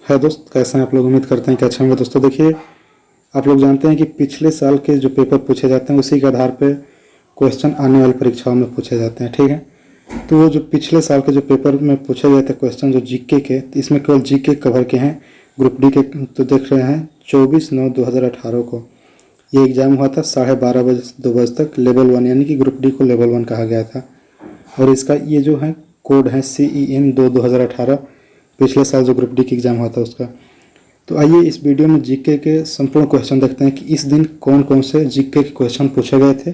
है दोस्त, कैसे हैं आप लोग। उम्मीद करते हैं कि अच्छे होंगे। दोस्तों देखिए, आप लोग जानते हैं कि पिछले साल के जो पेपर पूछे जाते हैं उसी के आधार पे क्वेश्चन आने वाली परीक्षाओं में पूछे जाते हैं, ठीक है। तो वो जो पिछले साल के जो पेपर में पूछे गए थे क्वेश्चन जो जीके के, तो इसमें केवल जीके कवर के हैं। ग्रुप डी के तो देख रहे हैं 24/9/2018 को ये एग्ज़ाम हुआ था 12:30 बजे से 2 बजे तक। लेवल 1 यानी कि ग्रुप डी को लेवल 1 कहा गया था। और इसका ये जो है कोड है CEN 2/2018, पिछले साल जो ग्रुप डी की एग्ज़ाम हुआ था उसका। तो आइए इस वीडियो में जीके के संपूर्ण क्वेश्चन देखते हैं कि इस दिन कौन कौन से जीके के क्वेश्चन पूछे गए थे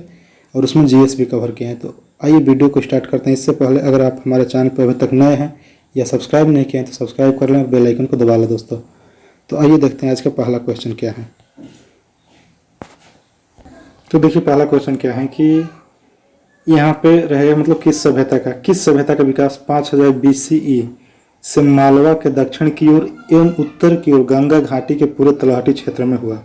और उसमें जीएस भी कवर किए हैं। तो आइए वीडियो को स्टार्ट करते हैं। इससे पहले अगर आप हमारे चैनल पर अभी तक नए हैं या सब्सक्राइब नहीं किए हैं तो सब्सक्राइब कर लें और बेल आइकन को दबा लें दोस्तों। तो आइए देखते हैं आज का पहला क्वेश्चन क्या है। तो देखिए पहला क्वेश्चन क्या है कि यहाँ पे रहेगा मतलब किस सभ्यता का विकास 5000 BCE से मालवा के दक्षिण की ओर एवं उत्तर की ओर गंगा घाटी के पूरे तलहटी क्षेत्र में हुआ।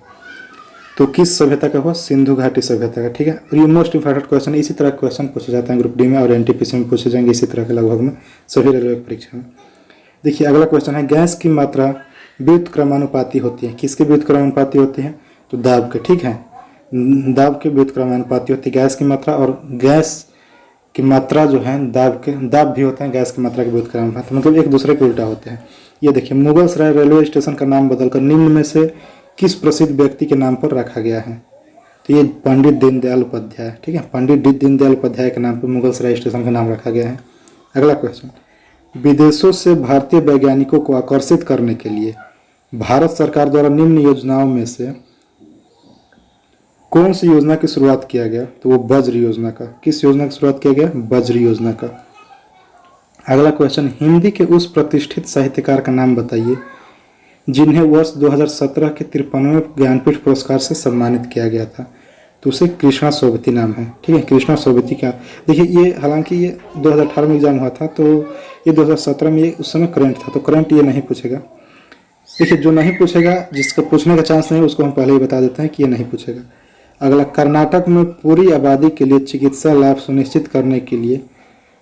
तो किस सभ्यता का हुआ? सिंधु घाटी सभ्यता का, ठीक है। और ये मोस्ट इंपॉर्टेंट क्वेश्चन है। इसी तरह क्वेश्चन पूछे जाते हैं ग्रुप डी में और NTPC में पूछे जाएंगे इसी तरह के लगभग में सभी रेलवे परीक्षा में। देखिए अगला क्वेश्चन है, गैस की मात्रा व्युत्क्रमानुपाती होती है। किसके व्युत्क्रमानुपाती होती है? तो दाब के, ठीक है। दाब के व्युत्क्रमानुपाती होती है गैस की मात्रा। और गैस की मात्रा जो है दाब भी होते हैं गैस की मात्रा के व्युत्क्रमानुपाती, मतलब एक दूसरे के उल्टा होते हैं। ये देखिए, मुगल सराय रेलवे स्टेशन का नाम बदलकर निम्न में से किस प्रसिद्ध व्यक्ति के नाम पर रखा गया है? तो ये पंडित दीनदयाल उपाध्याय, ठीक है। पंडित दीनदयाल उपाध्याय के नाम पर मुगल सराय स्टेशन का नाम रखा गया है। अगला क्वेश्चन, विदेशों से भारतीय वैज्ञानिकों को आकर्षित करने के लिए भारत सरकार द्वारा निम्न योजनाओं में से कौन सी योजना की शुरुआत किया गया? तो वो वज्र योजना का। किस योजना की शुरुआत किया गया? वज्र योजना का। अगला क्वेश्चन, हिंदी के उस प्रतिष्ठित साहित्यकार का नाम बताइए जिन्हें वर्ष 2017 के 53वें ज्ञानपीठ पुरस्कार से सम्मानित किया गया था। तो उसे कृष्णा सोबती नाम है, ठीक है। कृष्णा सोबती का देखिए, ये हालांकि ये 2018 में एग्जाम हुआ था, तो ये 2017 में ये उस समय करंट था, तो करंट ये नहीं पूछेगा। देखिए जो नहीं पूछेगा, जिसका पूछने का चांस नहीं, उसको हम पहले ही बता देते हैं कि ये नहीं पूछेगा। अगला, कर्नाटक में पूरी आबादी के लिए चिकित्सा लाभ सुनिश्चित करने के लिए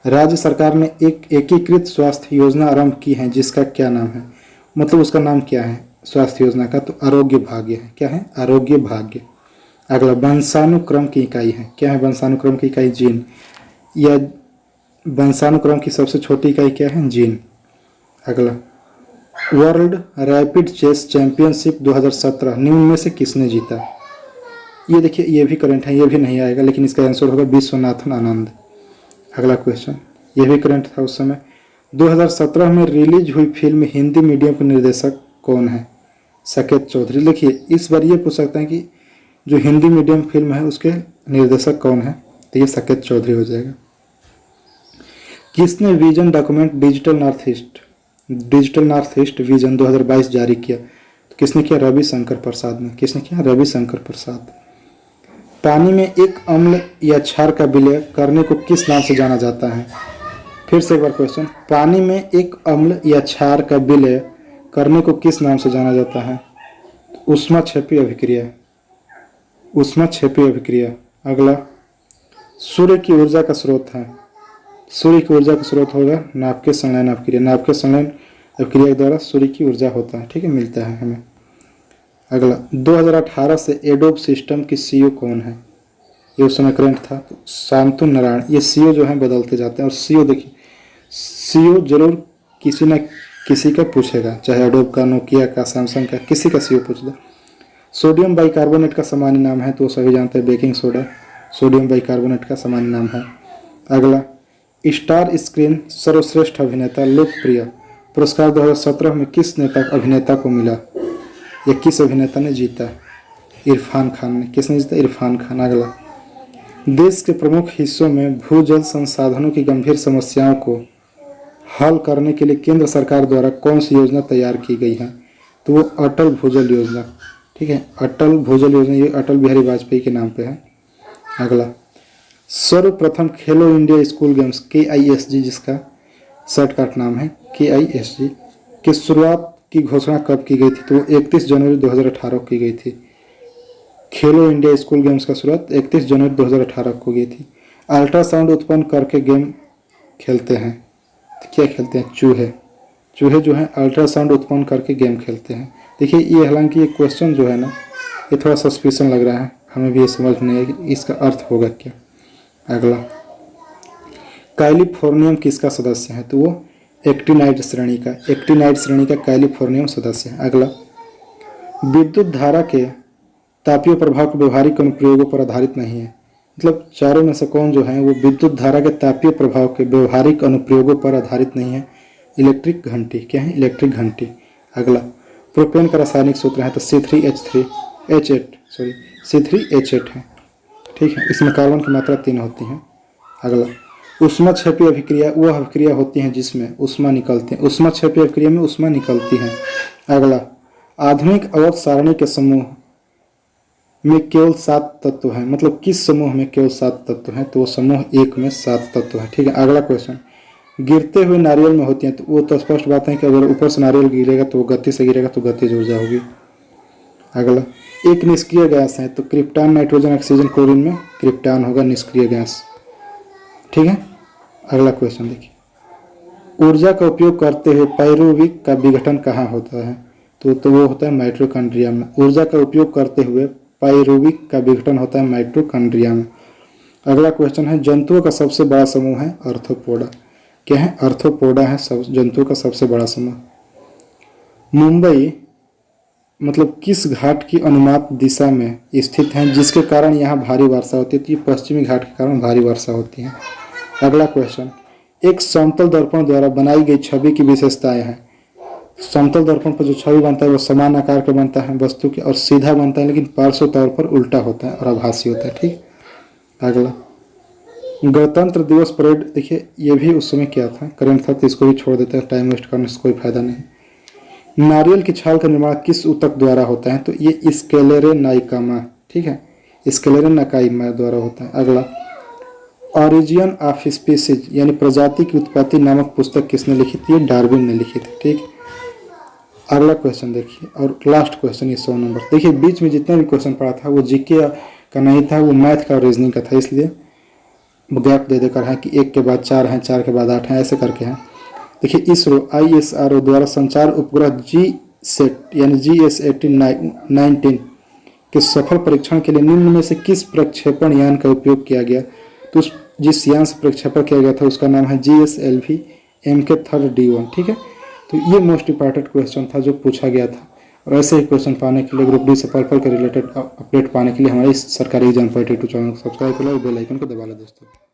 राज्य सरकार ने एक एकीकृत स्वास्थ्य योजना आरंभ की है जिसका क्या नाम है? मतलब उसका नाम क्या है स्वास्थ्य योजना का? तो आरोग्य भाग्य है। क्या है? आरोग्य भाग्य। अगला, वंशानुक्रम की इकाई है। क्या है वंशानुक्रम की इकाई? जीन। या वंशानुक्रम की सबसे छोटी इकाई क्या है? जीन। अगला, वर्ल्ड रैपिड चेस चैंपियनशिप 2017 निम्न में से किसने जीता? ये देखिए, ये भी करंट है, ये भी नहीं आएगा, लेकिन इसका आंसर होगा विश्वनाथन आनंद। अगला क्वेश्चन, ये भी करंट था उस समय। 2017 में रिलीज हुई फिल्म हिंदी मीडियम के निर्देशक कौन है? साकेत चौधरी। देखिए इस बार ये पूछ सकते हैं कि जो हिंदी मीडियम फिल्म है उसके निर्देशक कौन है? तो ये साकेत चौधरी हो जाएगा। किसने vision document digital north east vision 2022 जारी किया? तो किसने किया? रविशंकर प्रसाद ने। किसने किया? रविशंकर प्रसाद। पानी में एक अम्ल या क्षार का विलय करने को किस नाम से जाना जाता है? फिर से एक बार क्वेश्चन, पानी में एक अम्ल या क्षार का विलय करने को किस नाम से जाना जाता है? ऊष्माक्षेपी अभिक्रिया। ऊष्माक्षेपी अभिक्रिया। अगला, सूर्य की ऊर्जा का स्रोत है। सूर्य की ऊर्जा का स्रोत होगा नाभिकीय संलयन अभिक्रिया। नाभिकीय संलयन अभिक्रिया के द्वारा सूर्य की ऊर्जा होता है, ठीक है, मिलता है हमें। अगला, 2018 से एडोब सिस्टम की CEO कौन है? ये उस समय करंट था, तो शांतु नारायण। ये CEO जो है बदलते जाते हैं, और CEO देखिए, CEO जरूर किसी न किसी का पूछेगा, चाहे एडोब का, नोकिया का, सैमसंग का, किसी का CEO पूछ दे। सोडियम बाइकार्बोनेट का सामान्य नाम है, तो सभी जानते हैं बेकिंग सोडा सोडियम बाइकार्बोनेट का सामान्य नाम है। अगला, स्टार स्क्रीन सर्वश्रेष्ठ अभिनेता लोकप्रिय पुरस्कार 2017 में किस अभिनेता को मिला? ये किस अभिनेता ने जीता? इरफान खान ने। किसने जीता? इरफान खान। अगला, देश के प्रमुख हिस्सों में भूजल संसाधनों की गंभीर समस्याओं को हल करने के लिए केंद्र सरकार द्वारा कौन सी योजना तैयार की गई है? तो वो अटल भूजल योजना, ठीक है। अटल भूजल योजना ये अटल बिहारी वाजपेयी के नाम पे है। अगला, सर्वप्रथम खेलो इंडिया स्कूल गेम्स KISG, जिसका शॉर्टकट नाम है KISG, की शुरुआत की घोषणा कब की गई थी? तो 31 जनवरी 2018 की गई थी। खेलो इंडिया स्कूल गेम्स का शुरुआत 31 जनवरी 2018 को गई थी। अल्ट्रासाउंड उत्पन्न करके गेम खेलते हैं, तो क्या खेलते हैं? चूहे जो हैं अल्ट्रासाउंड उत्पन्न करके गेम खेलते हैं। देखिए ये हालांकि ये क्वेश्चन जो है ना ये थोड़ा सस्पिशन लग रहा है, हमें भी ये समझ नहीं है कि इसका अर्थ होगा क्या। अगला, कैलिफोर्नियम किसका सदस्य है? तो वो एक्टिनाइड श्रेणी का कैलिफोर्नियम सदस्य है। अगला, विद्युत धारा के तापीय प्रभाव के व्यवहारिक अनुप्रयोगों पर आधारित नहीं है। मतलब चारों में से कौन जो है वो विद्युत धारा के तापीय प्रभाव के व्यवहारिक अनुप्रयोगों पर आधारित नहीं है? इलेक्ट्रिक घंटी। क्या है? इलेक्ट्रिक घंटी। अगला, प्रोपेन का रासायनिक सूत्र है तो C3H8 है। ठीक है, इसमें कार्बन की मात्रा 3 होती है। अगला, ऊष्माक्षेपी अभिक्रिया वह अभिक्रिया होती हैं जिसमें ऊष्मा निकलती है, ऊष्माक्षेपी अभिक्रिया में ऊष्मा निकलती है। अगला, आधुनिक अवरोध सारणी के समूह में केवल 7 तत्व हैं। मतलब किस समूह में केवल 7 तत्व हैं? तो वो समूह 1 में 7 तत्व हैं। ठीक है। अगला क्वेश्चन, गिरते हुए नारियल में होती हैं। तो वो तो स्पष्ट बात है कि अगर ऊपर से नारियल गिरेगा तो वो गति से गिरेगा तो गतिज ऊर्जा होगी। अगला, एक निष्क्रिय गैस है तो क्रिप्टॉन, नाइट्रोजन, ऑक्सीजन, क्लोरीन में क्रिप्टॉन होगा निष्क्रिय गैस। ठीक है। अगला क्वेश्चन देखिए, ऊर्जा का उपयोग करते हुए पाइरुविक का विघटन कहाँ होता है? तो वो होता है माइटोकॉन्ड्रिया में। ऊर्जा का उपयोग करते हुए पाइरुविक का विघटन होता है माइटोकॉन्ड्रिया में। अगला क्वेश्चन है, जंतुओं का सबसे बड़ा समूह है आर्थ्रोपोडा। क्या है? आर्थ्रोपोडा है जंतुओं का सबसे बड़ा समूह। मुंबई मतलब किस घाट की अनुमात दिशा में स्थित है जिसके कारण यहाँ भारी वर्षा होती है? तो ये पश्चिमी घाट के कारण भारी वर्षा होती है। अगला क्वेश्चन, एक समतल दर्पण द्वारा बनाई गई छवि की विशेषताएं हैं। समतल दर्पण पर जो छवि बनता है वो समान आकार का बनता है वस्तु के और सीधा बनता है, लेकिन पार्श्व तौर पर उल्टा होता है और आभासी होता है। ठीक। अगला, गणतंत्र दिवस परेड। देखिए ये भी उस समय क्या था, करंट था, तो इसको भी छोड़ देते हैं, टाइम वेस्ट करने से कोई फायदा नहीं। नारियल की छाल का निर्माण किस ऊतक द्वारा होता है? तो ये स्क्लेरेनाइकामा। ठीक है, स्क्लेरेनाइकामा द्वारा होता है। अगला, ऑरिजिन ऑफ स्पीसीज यानी प्रजाति की उत्पत्ति नामक पुस्तक किसने लिखी थी? डार्विन ने लिखी थी। ठीक। अगला क्वेश्चन देखिए, और लास्ट क्वेश्चन ये 100 नंबर। देखिए बीच में जितना भी क्वेश्चन पढ़ा था वो जीके का नहीं था, वो मैथ का और रीजनिंग का था, इसलिए गैप दे देकर है कि 1 के बाद 4 हैं, 4 के बाद 8 हैं, ऐसे करके हैं। देखिए इसरो ISRO द्वारा संचार उपग्रह GSAT यानी GS18-19 के सफल परीक्षण के लिए निम्न में से किस प्रक्षेपण यान का उपयोग किया गया? तो जिस यान से प्रक्षेपण किया गया था उसका नाम है GSLV MK3D1। ठीक है। तो ये मोस्ट इंपॉर्टेंट क्वेश्चन था जो पूछा गया था, और ऐसे ही क्वेश्चन पाने के लिए ग्रुप डी से पर्पल के रिलेटेड अपडेट पाने के लिए हमारे इस सरकारी एग्जाम 82 चैनल को सब्सक्राइब करें और बेल आइकन को दबा लें दोस्तों।